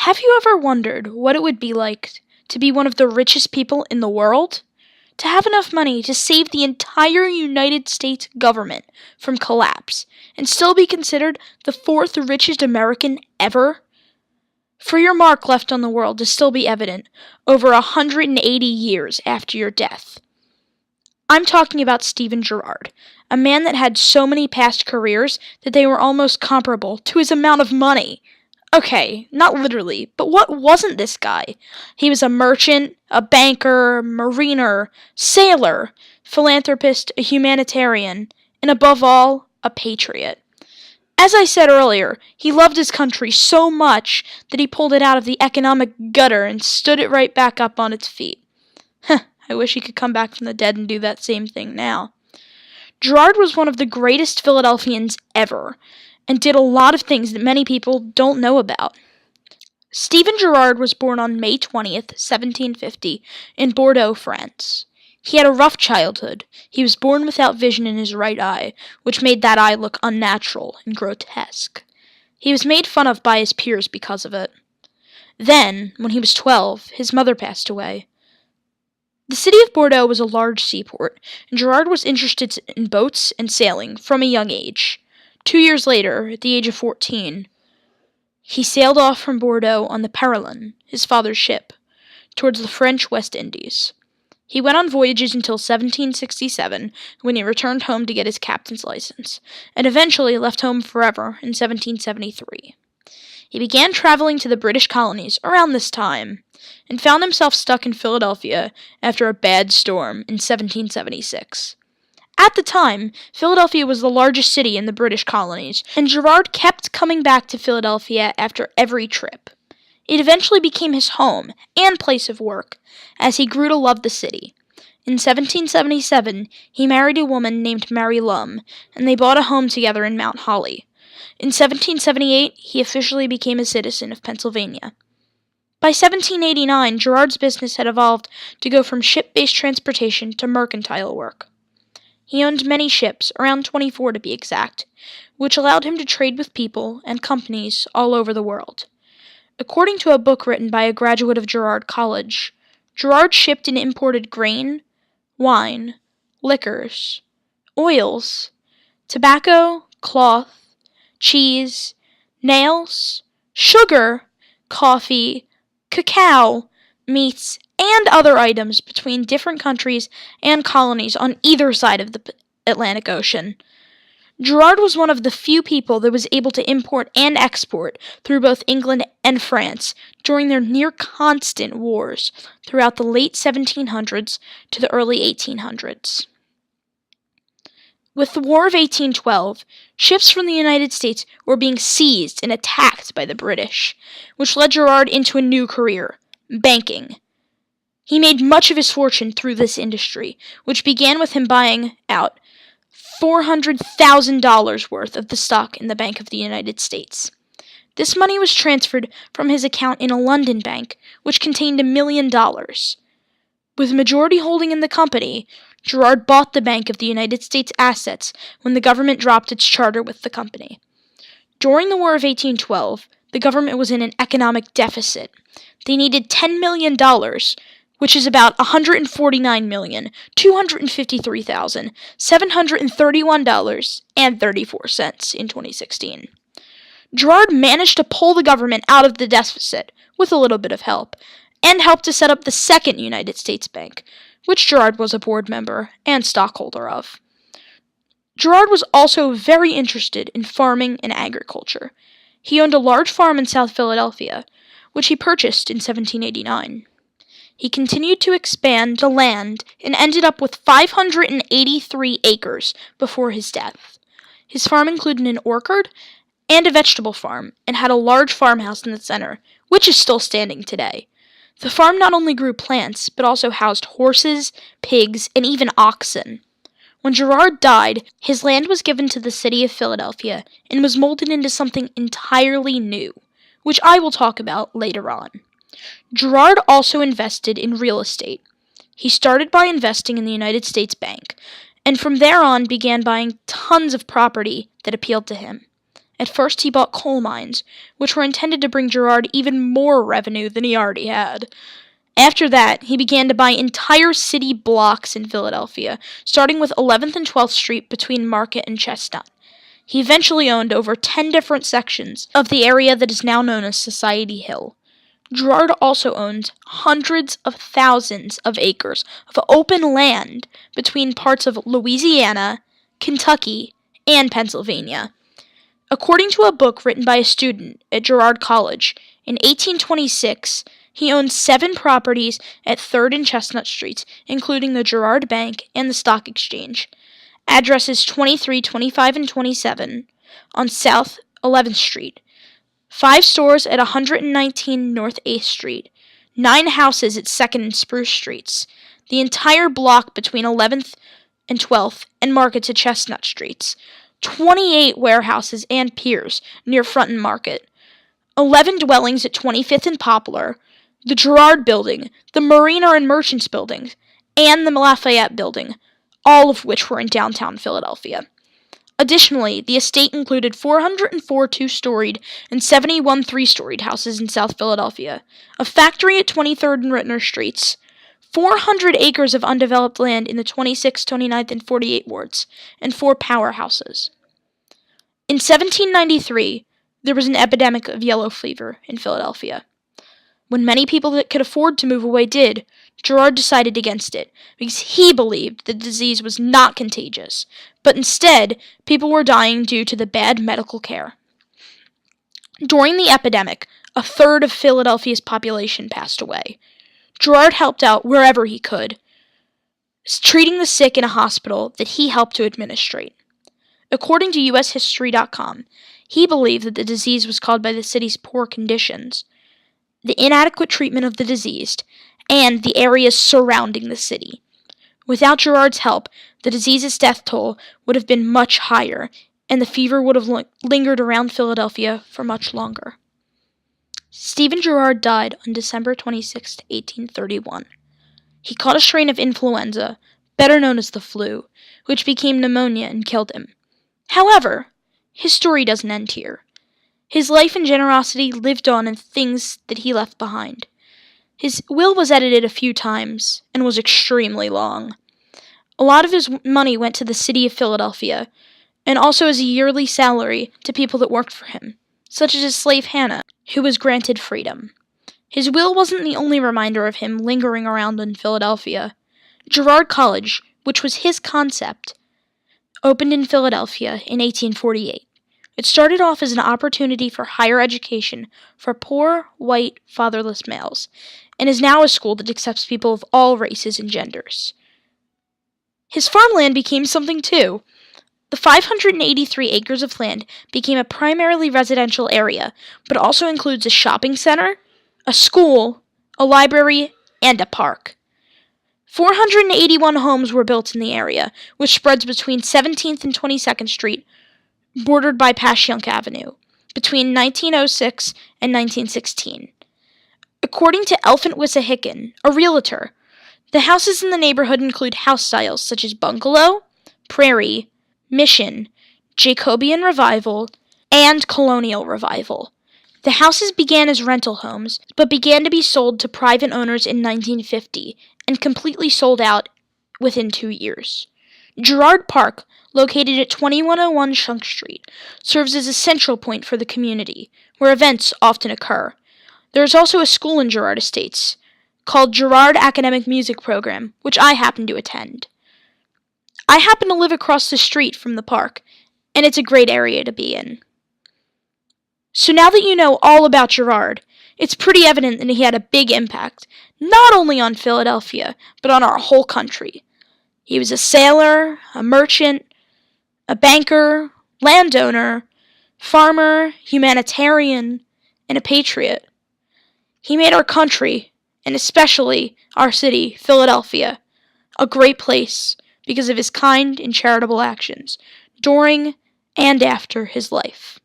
Have you ever wondered what it would be like to be one of the richest people in the world? To have enough money to save the entire United States government from collapse and still be considered the fourth richest American ever? For your mark left on the world to still be evident over 180 years after your death. I'm talking about Stephen Girard, a man that had so many past careers that they were almost comparable to his amount of money. Okay, not literally, but what wasn't this guy? He was a merchant, a banker, mariner, sailor, philanthropist, a humanitarian, and above all, a patriot. As I said earlier, he loved his country so much that he pulled it out of the economic gutter and stood it right back up on its feet. I wish he could come back from the dead and do that same thing now. Girard was one of the greatest Philadelphians ever, and did a lot of things that many people don't know about. Stephen Girard was born on May 20th, 1750, in Bordeaux, France. He had a rough childhood. He was born without vision in his right eye, which made that eye look unnatural and grotesque. He was made fun of by his peers because of it. Then, when he was 12, his mother passed away. The city of Bordeaux was a large seaport, and Girard was interested in boats and sailing from a young age. 2 years later, at the age of 14, he sailed off from Bordeaux on the Peregrine, his father's ship, towards the French West Indies. He went on voyages until 1767, when he returned home to get his captain's license, and eventually left home forever in 1773. He began traveling to the British colonies around this time, and found himself stuck in Philadelphia after a bad storm in 1776. At the time, Philadelphia was the largest city in the British colonies, and Girard kept coming back to Philadelphia after every trip. It eventually became his home and place of work, as he grew to love the city. In 1777, he married a woman named Mary Lum, and they bought a home together in Mount Holly. In 1778, he officially became a citizen of Pennsylvania. By 1789, Girard's business had evolved to go from ship-based transportation to mercantile work. He owned many ships, around 24 to be exact, which allowed him to trade with people and companies all over the world. According to a book written by a graduate of Girard College, Girard shipped and imported grain, wine, liquors, oils, tobacco, cloth, cheese, nails, sugar, coffee, cacao, meats, and other items between different countries and colonies on either side of the Atlantic Ocean. Girard was one of the few people that was able to import and export through both England and France during their near-constant wars throughout the late 1700s to the early 1800s. With the War of 1812, ships from the United States were being seized and attacked by the British, which led Girard into a new career, banking. He made much of his fortune through this industry, which began with him buying out $400,000 worth of the stock in the Bank of the United States. This money was transferred from his account in a London bank, which contained $1 million. With majority holding in the company, Girard bought the Bank of the United States assets when the government dropped its charter with the company. During the War of 1812, the government was in an economic deficit. They needed $10 million, which is about $149,253,731.34 in 2016. Girard managed to pull the government out of the deficit, with a little bit of help, and helped to set up the second United States Bank, which Girard was a board member and stockholder of. Girard was also very interested in farming and agriculture. He owned a large farm in South Philadelphia, which he purchased in 1789. He continued to expand the land and ended up with 583 acres before his death. His farm included an orchard and a vegetable farm, and had a large farmhouse in the center, which is still standing today. The farm not only grew plants, but also housed horses, pigs, and even oxen. When Girard died, his land was given to the city of Philadelphia and was molded into something entirely new, which I will talk about later on. Girard also invested in real estate. He started by investing in the United States Bank, and from there on began buying tons of property that appealed to him. At first he bought coal mines, which were intended to bring Girard even more revenue than he already had. After that, he began to buy entire city blocks in Philadelphia, starting with 11th and 12th Street between Market and Chestnut. He eventually owned over 10 different sections of the area that is now known as Society Hill. Girard also owned hundreds of thousands of acres of open land between parts of Louisiana, Kentucky, and Pennsylvania. According to a book written by a student at Girard College, in 1826, he owned 7 properties at 3rd and Chestnut Streets, including the Girard Bank and the Stock Exchange. Addresses 23, 25, and 27 on South 11th Street. 5 stores at 119 North 8th Street. 9 houses at 2nd and Spruce Streets. The entire block between 11th and 12th and Market to Chestnut Streets. 28 warehouses and piers near Front and Market. 11 dwellings at 25th and Poplar. The Girard Building, the Marina and Merchants Buildings, and the Lafayette Building, all of which were in downtown Philadelphia. Additionally, the estate included 404 two-storied and 71 three-storied houses in South Philadelphia, a factory at 23rd and Rittner Streets, 400 acres of undeveloped land in the 26th, 29th, and 48th wards, and 4 powerhouses. In 1793, there was an epidemic of yellow fever in Philadelphia. When many people that could afford to move away did, Girard decided against it because he believed the disease was not contagious, but instead people were dying due to the bad medical care. During the epidemic, 1/3 of Philadelphia's population passed away. Girard helped out wherever he could, treating the sick in a hospital that he helped to administrate. According to USHistory.com, he believed that the disease was caused by the city's poor conditions, the inadequate treatment of the diseased, and the areas surrounding the city. Without Girard's help, the disease's death toll would have been much higher, and the fever would have lingered around Philadelphia for much longer. Stephen Girard died on December 26, 1831. He caught a strain of influenza, better known as the flu, which became pneumonia and killed him. However, his story doesn't end here. His life and generosity lived on in things that he left behind. His will was edited a few times and was extremely long. A lot of his money went to the city of Philadelphia, and also as a yearly salary to people that worked for him, such as his slave Hannah, who was granted freedom. His will wasn't the only reminder of him lingering around in Philadelphia. Girard College, which was his concept, opened in Philadelphia in 1848. It started off as an opportunity for higher education for poor, white, fatherless males, and is now a school that accepts people of all races and genders. His farmland became something too. The 583 acres of land became a primarily residential area, but also includes a shopping center, a school, a library, and a park. 481 homes were built in the area, which spreads between 17th and 22nd Street, bordered by Passyunk Avenue, between 1906 and 1916. According to Elphant Wissahickon, a realtor, the houses in the neighborhood include house styles such as bungalow, prairie, mission, Jacobean revival, and colonial revival. The houses began as rental homes, but began to be sold to private owners in 1950 and completely sold out within 2 years. Girard Park, located at 2101 Shunk Street, serves as a central point for the community, where events often occur. There is also a school in Girard Estates, called Girard Academic Music Program, which I happen to attend. I happen to live across the street from the park, and it's a great area to be in. So now that you know all about Girard, it's pretty evident that he had a big impact, not only on Philadelphia, but on our whole country. He was a sailor, a merchant, a banker, landowner, farmer, humanitarian, and a patriot. He made our country, and especially our city, Philadelphia, a great place because of his kind and charitable actions during and after his life.